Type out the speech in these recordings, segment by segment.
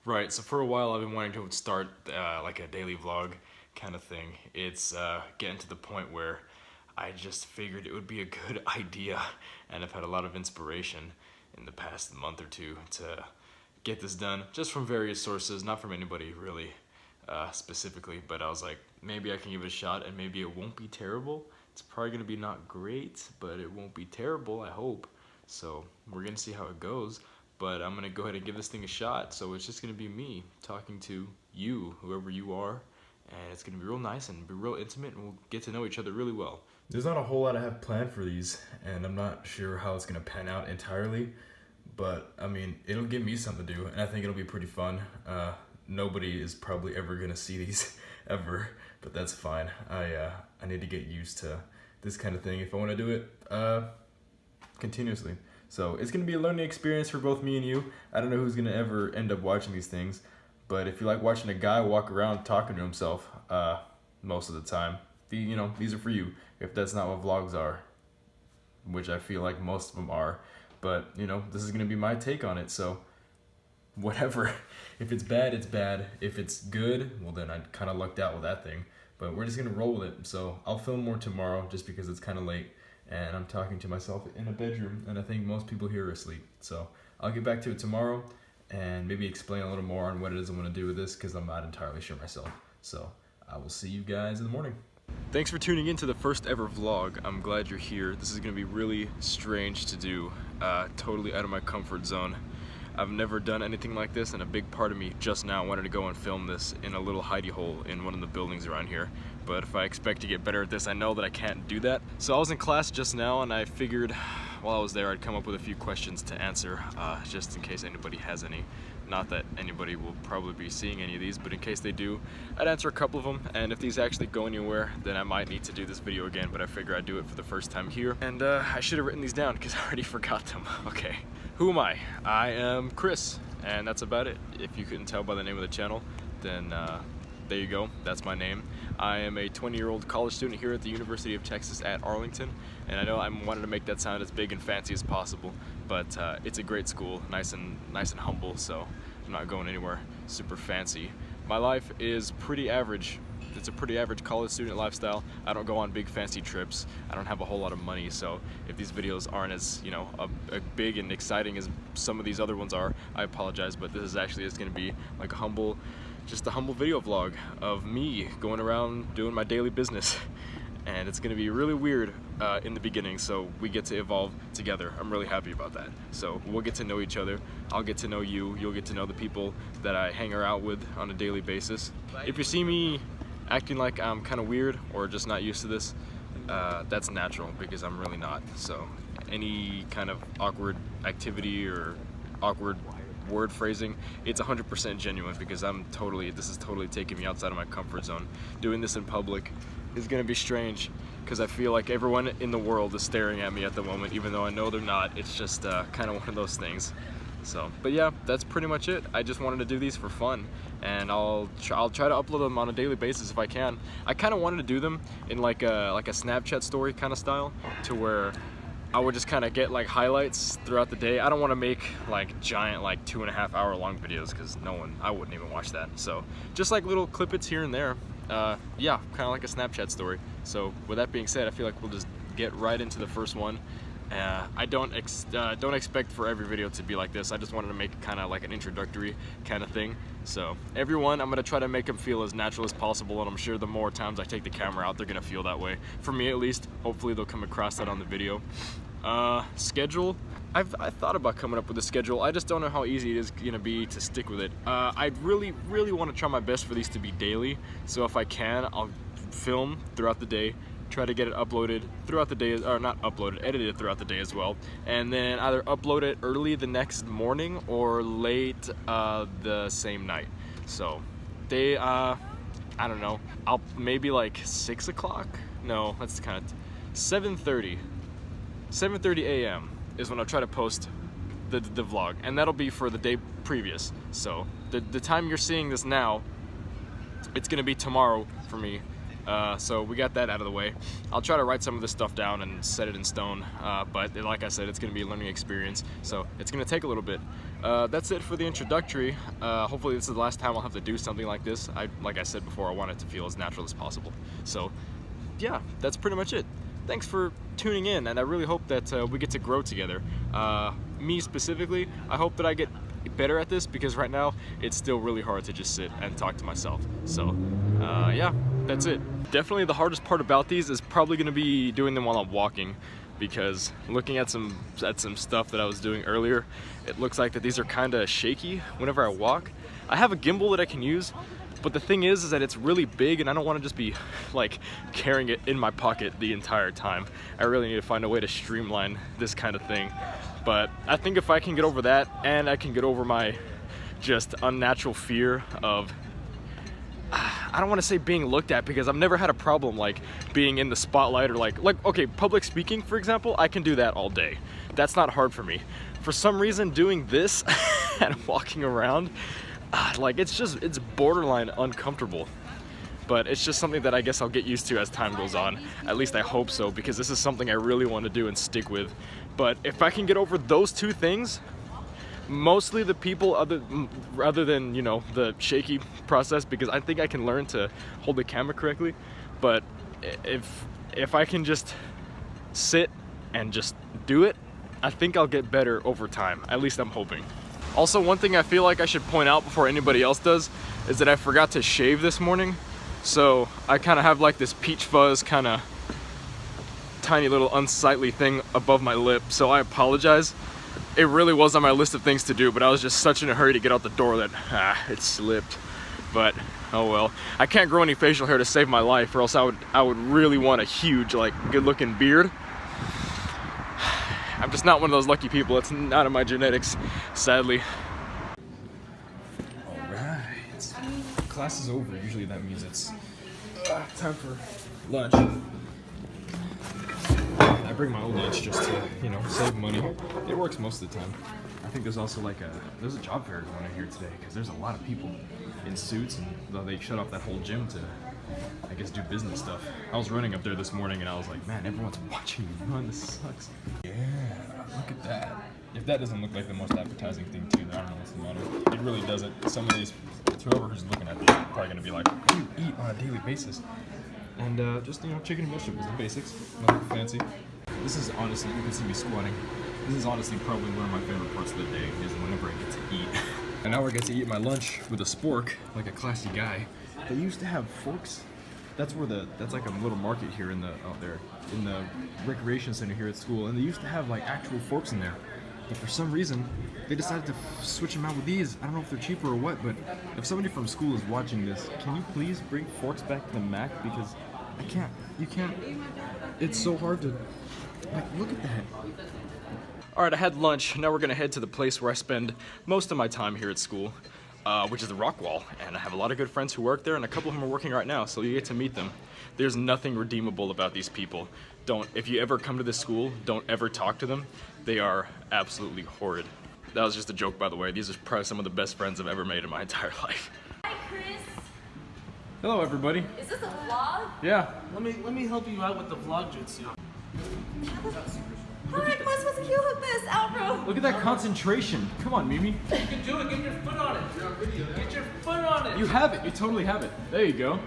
Right, so for a while I've been wanting to start like a daily vlog kind of thing. It's getting to the point where I just figured it would be a good idea, and I've had a lot of inspiration in the past month or two to get this done, just from various sources, not from anybody really specifically, but I was like, maybe I can give it a shot and maybe it won't be terrible. It's probably gonna be not great, but it won't be terrible, I hope. So we're gonna see how it goes. But I'm gonna go ahead and give this thing a shot. So it's just gonna be me talking to you, whoever you are, and it's gonna be real nice and be real intimate, and we'll get to know each other really well. There's not a whole lot I have planned for these, and I'm not sure how it's gonna pan out entirely, but I mean, it'll give me something to do, and I think it'll be pretty fun. Nobody is probably ever gonna see these ever, but that's fine. I need to get used to this kind of thing if I want to do it continuously. So it's going to be a learning experience for both me and you. I don't know who's going to ever end up watching these things, but if you like watching a guy walk around talking to himself most of the time, these are for you. If that's not what vlogs are, which I feel like most of them are, but this is going to be my take on it, so whatever. If it's bad, it's bad. If it's good, well then I kind of lucked out with that thing, but we're just going to roll with it. So I'll film more tomorrow just because it's kind of late. And I'm talking to myself in a bedroom, and I think most people here are asleep. So I'll get back to it tomorrow and maybe explain a little more on what it is I want to do with this, because I'm not entirely sure myself. So I will see you guys in the morning. Thanks for tuning in to the first ever vlog. I'm glad you're here. This is going to be really strange to do, totally out of my comfort zone. I've never done anything like this, and a big part of me just now wanted to go and film this in a little hidey hole in one of the buildings around here. But if I expect to get better at this, I know that I can't do that. So I was in class just now, and I figured while I was there I'd come up with a few questions to answer, just in case anybody has any. Not that anybody will probably be seeing any of these, but in case they do, I'd answer a couple of them, and if these actually go anywhere, then I might need to do this video again, but I figure I'd do it for the first time here. And I should have written these down because I already forgot them. Okay, who am I? I am Chris, and that's about it. If you couldn't tell by the name of the channel, then there you go, that's my name. I am a 20-year-old college student here at the University of Texas at Arlington, and I know I wanted to make that sound as big and fancy as possible, but it's a great school, nice and humble, so I'm not going anywhere super fancy. My life is pretty average. It's a pretty average college student lifestyle. I don't go on big fancy trips. I don't have a whole lot of money, so if these videos aren't as a big and exciting as some of these other ones are, I apologize, but this is actually just going to be like just a humble video vlog of me going around doing my daily business. And it's going to be really weird in the beginning, so we get to evolve together. I'm really happy about that. So we'll get to know each other. I'll get to know you. You'll get to know the people that I hang out with on a daily basis. If you see me acting like I'm kind of weird or just not used to this, that's natural, because I'm really not. So any kind of awkward activity or awkward word phrasing, it's 100% genuine, because this is totally taking me outside of my comfort zone. Doing this in public is gonna be strange, because I feel like everyone in the world is staring at me at the moment, even though I know they're not. It's just kind of one of those things. So, but yeah, that's pretty much it. I just wanted to do these for fun, and I'll try to upload them on a daily basis if I can. I kind of wanted to do them in like a Snapchat story kind of style, to where I would just kind of get like highlights throughout the day. I don't want to make like giant 2.5 hour long videos, because I wouldn't even watch that. So just like little clippets here and there. Yeah, kind of like a Snapchat story. So with that being said, I feel like we'll just get right into the first one. I don't expect for every video to be like this. I just wanted to make kind of like an introductory kind of thing. So everyone, I'm gonna try to make them feel as natural as possible, and I'm sure the more times I take the camera out, they're gonna feel that way. For me at least. Hopefully they'll come across that on the video. Schedule. I've thought about coming up with a schedule. I just don't know how easy it is gonna be to stick with it. I really want to try my best for these to be daily. So if I can, I'll film throughout the day, try to get it uploaded throughout the day, or not uploaded, edited throughout the day as well, and then either upload it early the next morning or late the same night. So I don't know, I'll maybe like 6 o'clock. No, that's kind of 7:30 a.m. is when I'll try to post the vlog, and that'll be for the day previous. So the time you're seeing this now, it's gonna be tomorrow for me. So we got that out of the way. I'll try to write some of this stuff down and set it in stone, but like I said, it's going to be a learning experience, so it's going to take a little bit. That's it for the introductory. Hopefully this is the last time I'll have to do something like this. Like I said before, I want it to feel as natural as possible. So yeah, that's pretty much it. Thanks for tuning in, and I really hope that we get to grow together. Me specifically, I hope that I get better at this, because right now it's still really hard to just sit and talk to myself. So yeah, that's it. Definitely the hardest part about these is probably going to be doing them while I'm walking, because looking at some stuff that I was doing earlier, it looks like that these are kind of shaky whenever I walk. I have a gimbal that I can use, but the thing is that it's really big and I don't want to just be like carrying it in my pocket the entire time. I really need to find a way to streamline this kind of thing. But I think if I can get over that, and I can get over my just unnatural fear of, I don't want to say being looked at, because I've never had a problem like being in the spotlight, or like okay, public speaking, for example, I can do that all day. That's not hard for me. For some reason, doing this and walking around, like it's borderline uncomfortable. But it's just something that I guess I'll get used to as time goes on. At least I hope so, because this is something I really want to do and stick with. But if I can get over those two things, mostly the people other than, you know, the shaky process, because I think I can learn to hold the camera correctly. But if I can just sit and just do it, I think I'll get better over time. At least I'm hoping. Also, one thing I feel like I should point out before anybody else does is that I forgot to shave this morning. So I kind of have like this peach fuzz kind of tiny little unsightly thing above my lip, so I apologize. It really was on my list of things to do, but I was just such in a hurry to get out the door that it slipped. But oh well. I can't grow any facial hair to save my life, or else I would really want a huge, like, good looking beard. I'm just not one of those lucky people. It's not in my genetics, sadly. Alright, class is over. Usually that means it's time for lunch. I bring my own lunch just to, you know, save money. It works most of the time. I think there's also like there's a job fair going on here today, because there's a lot of people in suits, and they shut off that whole gym to, I guess, do business stuff. I was running up there this morning and I was like, man, everyone's watching me run. This sucks. Yeah, look at that. If that doesn't look like the most appetizing thing too, then I don't know what's the matter. It really doesn't. Some of these, whoever who's looking at this is probably gonna be like, what do you eat on a daily basis? And just, you know, chicken and vegetables, the basics, nothing fancy. This is honestly, you can see me squatting. This is honestly probably one of my favorite parts of the day, is whenever I get to eat. And now I get to eat my lunch with a spork, like a classy guy. They used to have forks. That's like a little market here out there in the recreation center here at school, and they used to have like actual forks in there. But for some reason, they decided to switch them out with these. I don't know if they're cheaper or what, but if somebody from school is watching this, can you please bring forks back to the Mac? Because you can't, it's so hard to, like, look at that. Alright, I had lunch. Now we're gonna head to the place where I spend most of my time here at school, which is the Rock Wall. And I have a lot of good friends who work there, and a couple of them are working right now, so you get to meet them. There's nothing redeemable about these people. If you ever come to this school, don't ever talk to them. They are absolutely horrid. That was just a joke, by the way. These are probably some of the best friends I've ever made in my entire life. Hi, Chris. Hello, everybody. Is this a vlog? Yeah. Let me help you out with the vlog jutsu. How am I supposed to keep with this, Alvaro? Look at that concentration. Come on, Mimi. You can do it. Get your foot on it. Get your foot on it. You have it. You totally have it. There you go.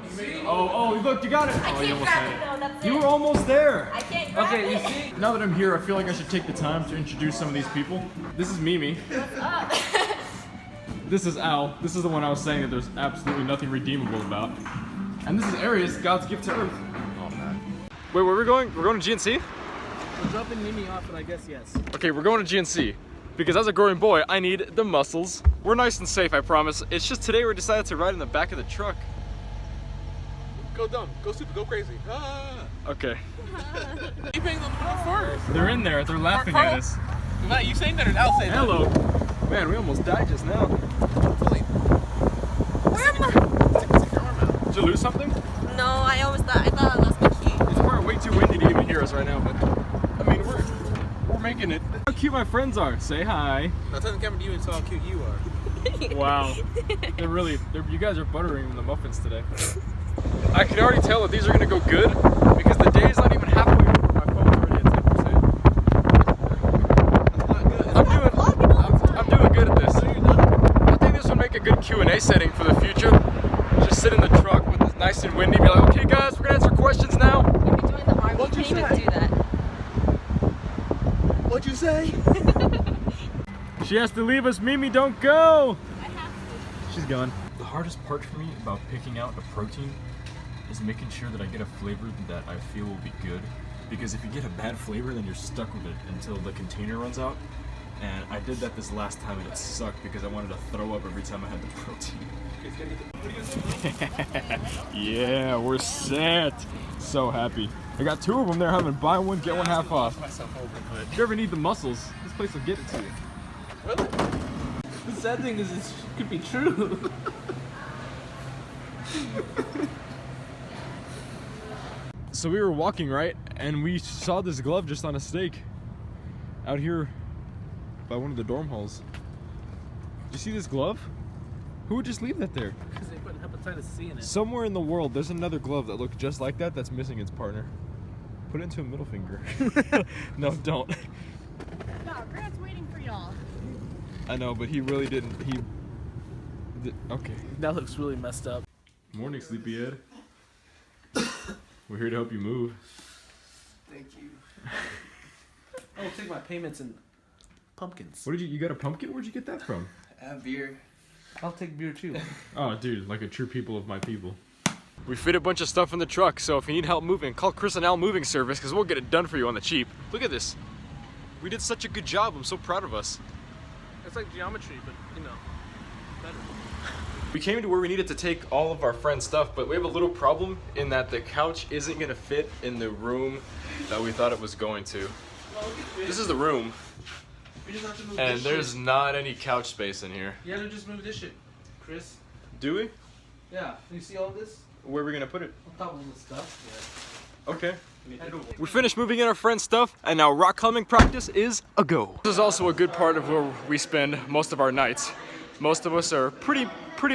Oh, look, you got it. I Oh, you can't almost grab had it though, that's You it. were almost there. I can't grab Okay, it. you see? Now that I'm here, I feel like I should take the time to introduce some of these people. This is Mimi. What's up? This is Al. This is the one I was saying that there's absolutely nothing redeemable about. And this is Arius, God's gift to Earth. Oh, man. Wait, where are we going? We're going to GNC? We're dropping Mimi off, but I guess yes. Okay, we're going to GNC. Because as a growing boy, I need the muscles. We're nice and safe, I promise. It's just today we decided to ride in the back of the truck. Go dumb, go stupid, go crazy. Okay. You paying them first. They're in there. They're laughing at us. Matt, you saying that or Al saying that? Hello. Man, we almost died just now. Where am I? Take your arm out. Did you lose something? No, I thought I lost my key. It's probably way too windy to even hear us right now, but I mean, we're making it. How cute my friends are. Say hi. Now turn the camera to you and tell how cute you are. Wow. You guys are buttering the muffins today. I can already tell that these are gonna go good because the day is not even halfway over. My phone's already at 10%. I'm doing good at this. I think this would make a good Q&A setting for the future. Just sit in the truck when it's nice and windy, be like, okay guys, we're gonna answer questions now. If you join the army, you can't even do that. What'd you say? She has to leave us. Mimi, don't go. I have to. She's gone. The hardest part for me about picking out a protein is making sure that I get a flavor that I feel will be good. Because if you get a bad flavor, then you're stuck with it until the container runs out. And I did that this last time and it sucked because I wanted to throw up every time I had the protein. Yeah, we're set. So happy. I got 2 of them there having buy one, get one half off. If you ever need the muscles, this place will get it to you. Really? The sad thing is, it could be true. So we were walking, right? And we saw this glove just on a stake out here by one of the dorm halls. Did you see this glove? Who would just leave that there? Because they put hepatitis C in it. Somewhere in the world, there's another glove that looked just like that that's missing its partner. Put it into a middle finger. No, don't. No, Grant's waiting for y'all. I know, but he really didn't. Okay. That looks really messed up. Morning, sleepyhead. We're here to help you move. Thank you. I'll take my payments in pumpkins. What did you got a pumpkin? Where'd you get that from? Beer. I'll take beer too. Oh, dude, like a true people of my people. We fit a bunch of stuff in the truck, so if you need help moving, call Chris and Al Moving Service, because we'll get it done for you on the cheap. Look at this. We did such a good job. I'm so proud of us. It's like geometry, but you know, better. We came to where we needed to take all of our friends' stuff, but we have a little problem in that the couch isn't going to fit in the room that we thought it was going to. This is the room, We just have to move and this there's shit. not any couch space in here. You have to just move this shit, Chris. Do we? Yeah. You see all this? Where are we going to put it? On top of all this stuff. Okay. Yeah. We finished moving in our friends' stuff, and now rock climbing practice is a go. This is also a good part of where we spend most of our nights. Most of us are pretty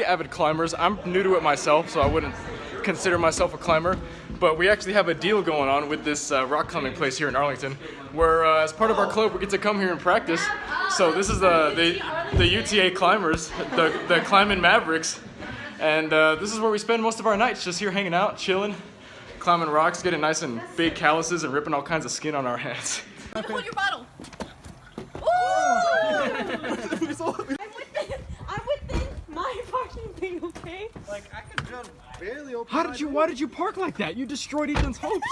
avid climbers. I'm new to it myself, so I wouldn't consider myself a climber. But we actually have a deal going on with this rock climbing place here in Arlington, where as part of our club, we get to come here and practice. So this is the UTA climbers, the Climbing Mavericks, and this is where we spend most of our nights, just here hanging out, chilling, climbing rocks, getting nice and big calluses, and ripping all kinds of skin on our hands. Hold your bottle. I'm within my parking thing, okay? Like, I could jump barely open. Why did you park like that? You destroyed Ethan's hopes.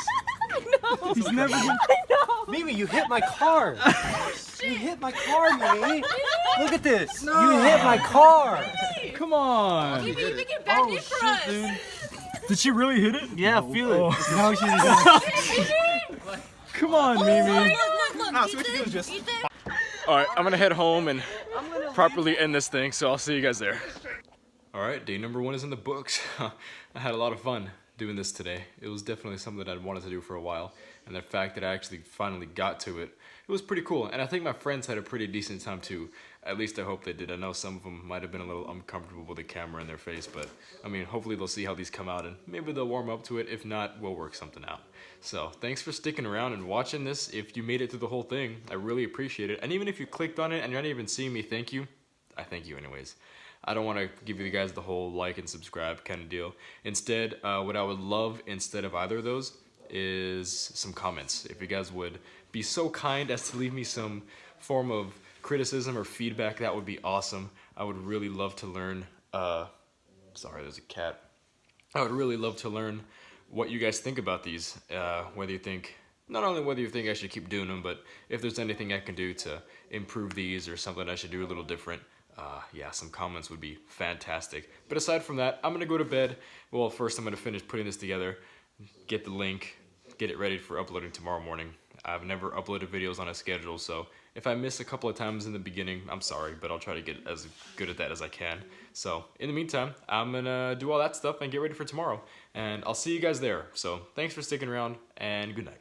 I know. He's never been. I know. Mimi, you hit my car. You hit my car, Mimi. Look at this. You hit my car. Come on. Maybe you make it back in for us. dude. Did she really hit it? Yeah, feel it. Oh. No, she's Come on, Mimi. Look. Nah, so what you do is just- Ethan. All right, I'm gonna head home and properly end this thing, so I'll see you guys there. All right, day number 1 is in the books. I had a lot of fun doing this today. It was definitely something that I'd wanted to do for a while, and the fact that I actually finally got to it, it was pretty cool. And I think my friends had a pretty decent time too. At least I hope they did. I know some of them might have been a little uncomfortable with the camera in their face, but I mean, hopefully they'll see how these come out and maybe they'll warm up to it. If not, we'll work something out. So thanks for sticking around and watching this. If you made it through the whole thing, I really appreciate it. And even if you clicked on it and you're not even seeing me thank you, I thank you anyways. I don't want to give you guys the whole like and subscribe kind of deal. Instead, what I would love instead of either of those is some comments. If you guys would be so kind as to leave me some form of criticism or feedback, that would be awesome. I would really love to learn, sorry, there's a cat. I would really love to learn what you guys think about these, whether you think, not only whether you think I should keep doing them, but if there's anything I can do to improve these or something I should do a little different. Yeah, some comments would be fantastic. But aside from that, I'm gonna go to bed. Well, first I'm gonna finish putting this together, get the link, get it ready for uploading tomorrow morning. I've never uploaded videos on a schedule, so if I miss a couple of times in the beginning, I'm sorry, but I'll try to get as good at that as I can. So in the meantime, I'm gonna do all that stuff and get ready for tomorrow, and I'll see you guys there. So thanks for sticking around, and good night.